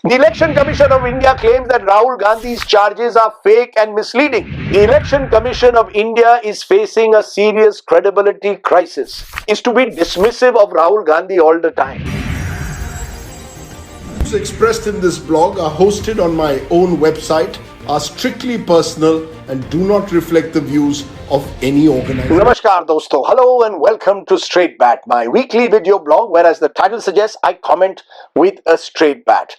The Election Commission of India claims that Rahul Gandhi's charges are fake and misleading. The Election Commission of India is facing a serious credibility crisis. Is to be dismissive of Rahul Gandhi all the time. Views expressed in this blog are hosted on my own website, are strictly personal and do not reflect the views of any organization. Namaskar dosto, hello and welcome to Straight Bat, my weekly video blog where, as the title suggests, I comment with a straight bat.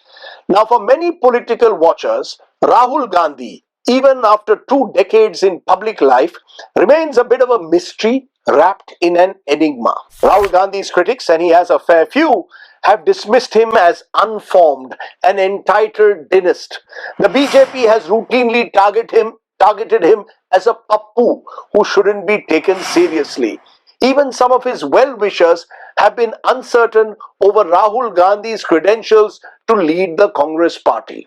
Now, for many political watchers, Rahul Gandhi, even after 2 decades in public life, remains a bit of a mystery wrapped in an enigma. Rahul Gandhi's critics, and he has a fair few, have dismissed him as unformed, an entitled dynast. The BJP has routinely targeted him as a pappu who shouldn't be taken seriously. Even some of his well-wishers have been uncertain over Rahul Gandhi's credentials to lead the Congress party.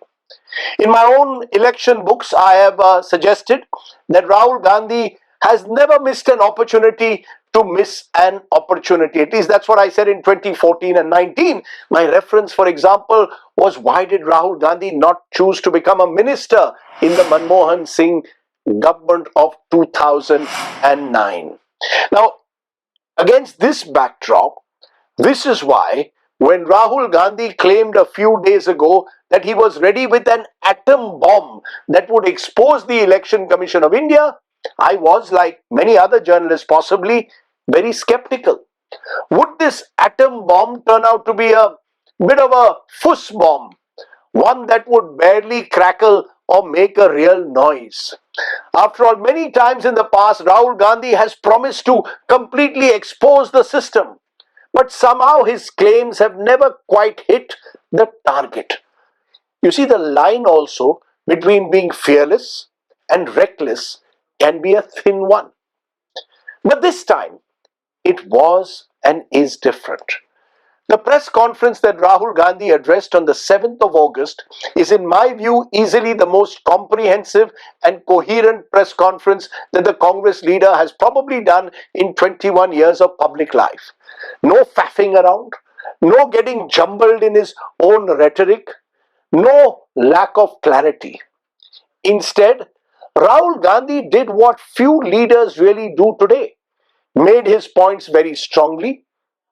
In my own election books, I have suggested that Rahul Gandhi has never missed an opportunity to miss an opportunity. At least that's what I said in 2014 and 19. My reference, for example, was why did Rahul Gandhi not choose to become a minister in the Manmohan Singh government of 2009? Now, against this backdrop, this is why when Rahul Gandhi claimed a few days ago that he was ready with an atom bomb that would expose the Election Commission of India, I was, like many other journalists possibly, very skeptical. Would this atom bomb turn out to be a bit of a fuss bomb, one that would barely crackle or make a real noise? After all, many times in the past, Rahul Gandhi has promised to completely expose the system, but somehow his claims have never quite hit the target. You see, the line also between being fearless and reckless can be a thin one. But this time, it was and is different. The press conference that Rahul Gandhi addressed on the 7th of August is, in my view, easily the most comprehensive and coherent press conference that the Congress leader has probably done in 21 years of public life. No faffing around, no getting jumbled in his own rhetoric, no lack of clarity. Instead, Rahul Gandhi did what few leaders really do today, made his points very strongly,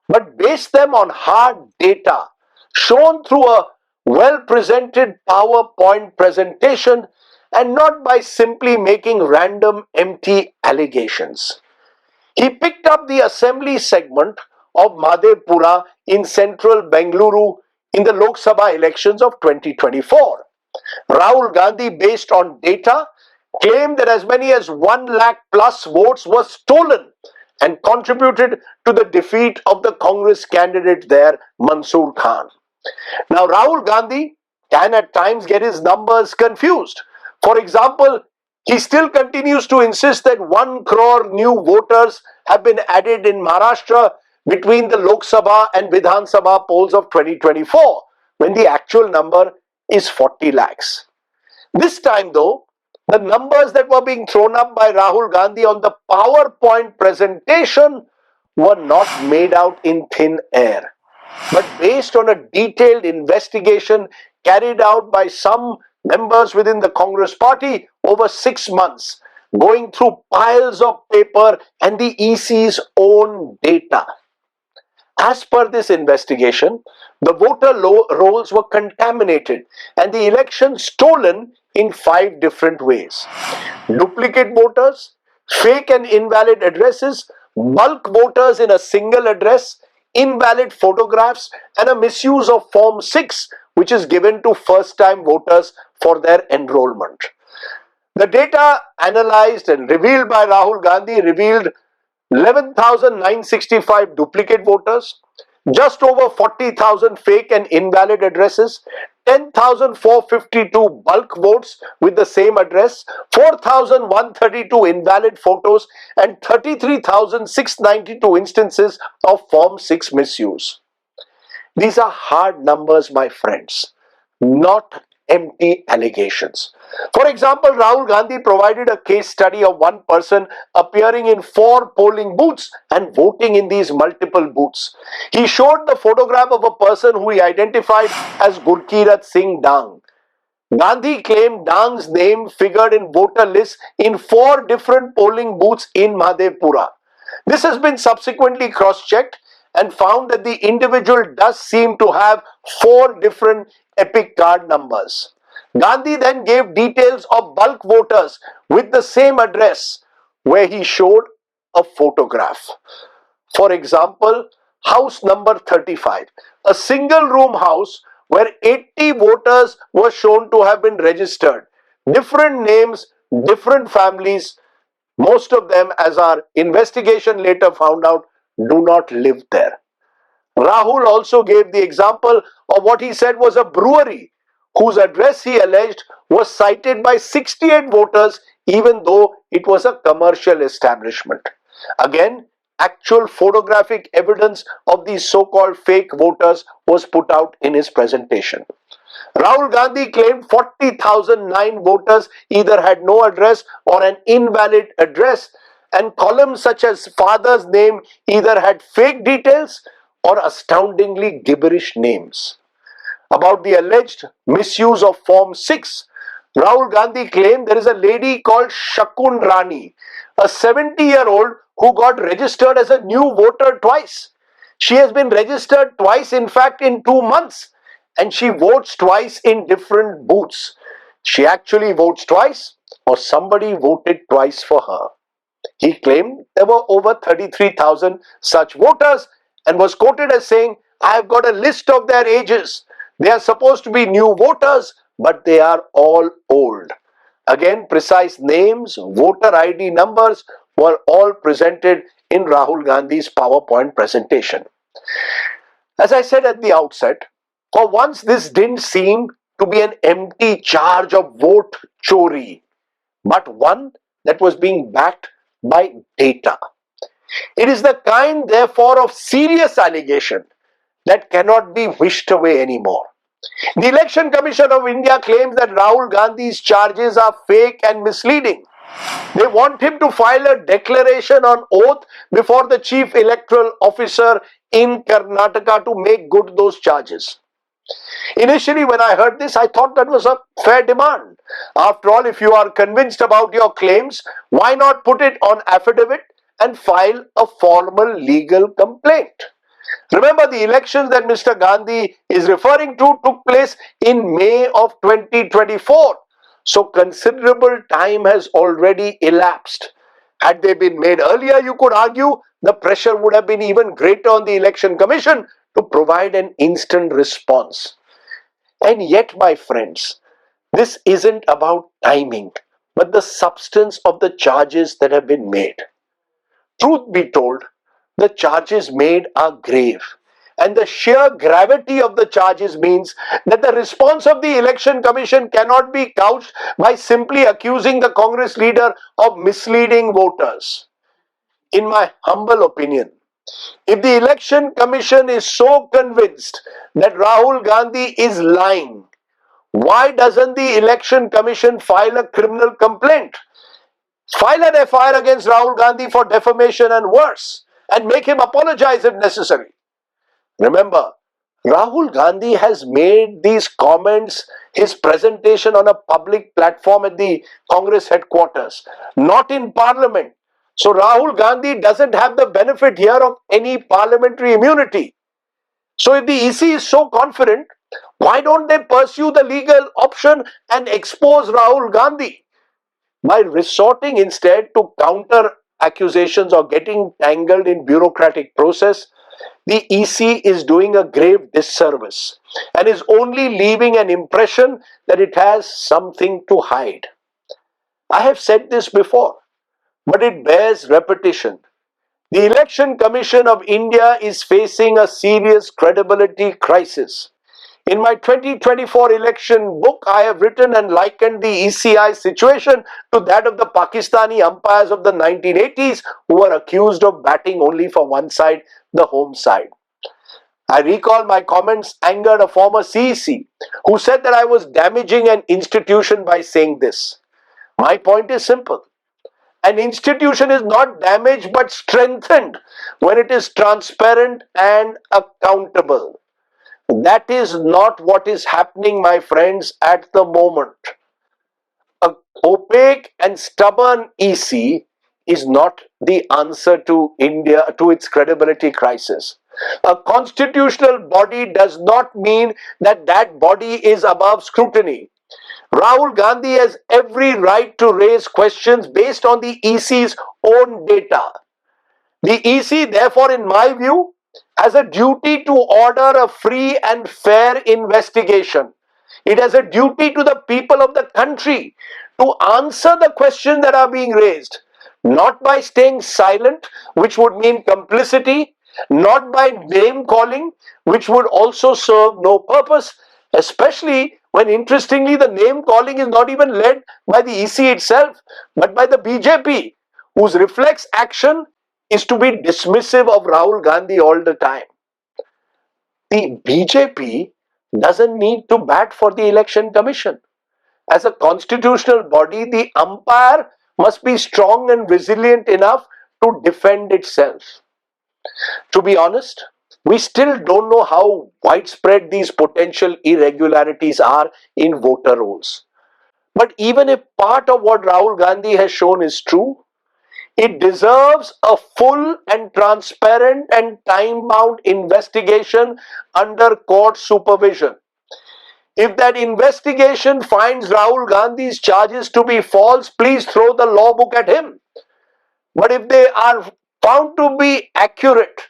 but based them on hard data, shown through a well-presented PowerPoint presentation and not by simply making random empty allegations. He picked up the assembly segment of Madhepura in central Bengaluru in the Lok Sabha elections of 2024. Rahul Gandhi, based on data, claimed that as many as 1 lakh plus votes were stolen and contributed to the defeat of the Congress candidate there, Mansoor Khan. Now, Rahul Gandhi can at times get his numbers confused. For example, he still continues to insist that 1 crore new voters have been added in Maharashtra between the Lok Sabha and Vidhan Sabha polls of 2024, when the actual number is 40 lakhs. This time, though, the numbers that were being thrown up by Rahul Gandhi on the PowerPoint presentation were not made out in thin air, but based on a detailed investigation carried out by some members within the Congress party over 6 months, going through piles of paper and the EC's own data. As per this investigation, the voter rolls were contaminated and the election stolen in 5 different ways. Duplicate voters, fake and invalid addresses, bulk voters in a single address, invalid photographs, and a misuse of Form 6, which is given to first-time voters for their enrollment. The data analyzed and revealed by Rahul Gandhi revealed 11,965 duplicate voters, just over 40,000 fake and invalid addresses, 10,452 bulk votes with the same address, 4,132 invalid photos, and 33,692 instances of Form 6 misuse. These are hard numbers, my friends, not empty allegations. For example, Rahul Gandhi provided a case study of one person appearing in 4 polling booths and voting in these multiple booths. He showed the photograph of a person who he identified as Gurkirat Singh Dang. Gandhi claimed Dang's name figured in voter lists in 4 different polling booths in Madhepura. This has been subsequently cross-checked and found that the individual does seem to have 4 different epic card numbers. Gandhi then gave details of bulk voters with the same address where he showed a photograph. For example, house number 35, a single room house where 80 voters were shown to have been registered. Different names, different families, most of them, as our investigation later found out, do not live there. Rahul also gave the example of what he said was a brewery whose address he alleged was cited by 68 voters even though it was a commercial establishment. Again, actual photographic evidence of these so-called fake voters was put out in his presentation. Rahul Gandhi claimed 40,009 voters either had no address or an invalid address, and columns such as father's name either had fake details or astoundingly gibberish names. About the alleged misuse of Form 6, Rahul Gandhi claimed there is a lady called Shakun Rani, a 70-year-old who got registered as a new voter twice. She has been registered twice, in fact, in 2 months, and she votes twice in different booths. She actually votes twice, or somebody voted twice for her. He claimed there were over 33,000 such voters and was quoted as saying, "I have got a list of their ages. They are supposed to be new voters, but they are all old." Again, precise names, voter ID numbers were all presented in Rahul Gandhi's PowerPoint presentation. As I said at the outset, for once this didn't seem to be an empty charge of vote chori, but one that was being backed by data. It is the kind, therefore, of serious allegation that cannot be wished away anymore. The Election Commission of India claims that Rahul Gandhi's charges are fake and misleading. They want him to file a declaration on oath before the Chief Electoral Officer in Karnataka to make good those charges. Initially, when I heard this, I thought that was a fair demand. After all, if you are convinced about your claims, why not put it on affidavit and file a formal legal complaint? Remember, the elections that Mr. Gandhi is referring to took place in May of 2024. So considerable time has already elapsed. Had they been made earlier, you could argue the pressure would have been even greater on the Election Commission to provide an instant response. And yet, my friends, this isn't about timing, but the substance of the charges that have been made. Truth be told, the charges made are grave. And the sheer gravity of the charges means that the response of the Election Commission cannot be couched by simply accusing the Congress leader of misleading voters. In my humble opinion, if the Election Commission is so convinced that Rahul Gandhi is lying, why doesn't the Election Commission file a criminal complaint? File an FIR against Rahul Gandhi for defamation and worse, and make him apologize if necessary. Remember, Rahul Gandhi has made these comments, his presentation on a public platform at the Congress headquarters, not in Parliament. So Rahul Gandhi doesn't have the benefit here of any parliamentary immunity. So if the EC is so confident, why don't they pursue the legal option and expose Rahul Gandhi? By resorting instead to counter accusations or getting tangled in bureaucratic process, the EC is doing a grave disservice and is only leaving an impression that it has something to hide. I have said this before, but it bears repetition. The Election Commission of India is facing a serious credibility crisis. In my 2024 election book, I have written and likened the ECI situation to that of the Pakistani umpires of the 1980s who were accused of batting only for one side, the home side. I recall my comments angered a former CEC who said that I was damaging an institution by saying this. My point is simple. An institution is not damaged but strengthened when it is transparent and accountable. That is not what is happening, my friends, at the moment. A opaque and stubborn EC is not the answer to India, to its credibility crisis. A constitutional body does not mean that that body is above scrutiny. Rahul Gandhi has every right to raise questions based on the EC's own data. The EC, therefore, in my view, has a duty to order a free and fair investigation. It has a duty to the people of the country to answer the questions that are being raised, not by staying silent, which would mean complicity, not by name calling, which would also serve no purpose, especially when, interestingly, the name calling is not even led by the EC itself, but by the BJP, whose reflex action is to be dismissive of Rahul Gandhi all the time. The BJP doesn't need to bat for the Election Commission. As a constitutional body, the umpire must be strong and resilient enough to defend itself. To be honest, we still don't know how widespread these potential irregularities are in voter rolls. But even if part of what Rahul Gandhi has shown is true, it deserves a full and transparent and time-bound investigation under court supervision. If that investigation finds Rahul Gandhi's charges to be false, please throw the law book at him. But if they are found to be accurate,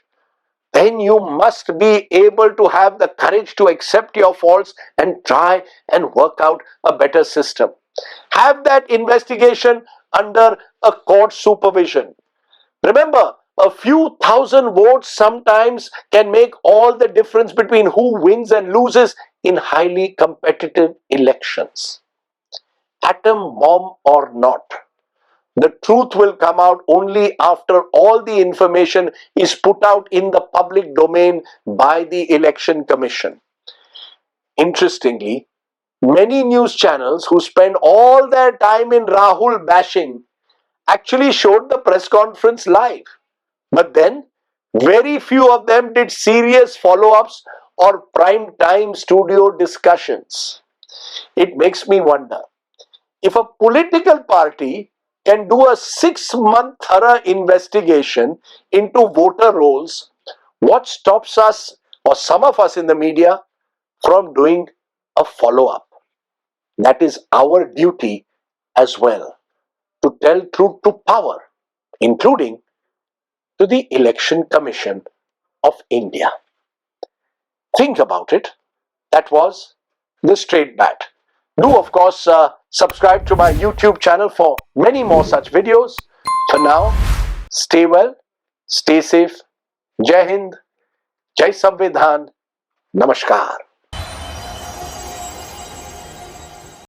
then you must be able to have the courage to accept your faults and try and work out a better system. Have that investigation under a court supervision. Remember, a few thousand votes sometimes can make all the difference between who wins and loses in highly competitive elections. Atom bomb or not, the truth will come out only after all the information is put out in the public domain by the Election Commission. Interestingly, many news channels who spend all their time in Rahul bashing actually showed the press conference live. But then, very few of them did serious follow-ups or prime time studio discussions. It makes me wonder, if a political party can do a 6-month thorough investigation into voter rolls, what stops us, or some of us in the media, from doing a follow-up? That is our duty as well, to tell truth to power, including to the Election Commission of India. Think about it. That was the Straight Bat. Do, of course, subscribe to my YouTube channel for many more such videos. For now, stay well, stay safe. Jai Hind, Jai Samvidhan, Namaskar.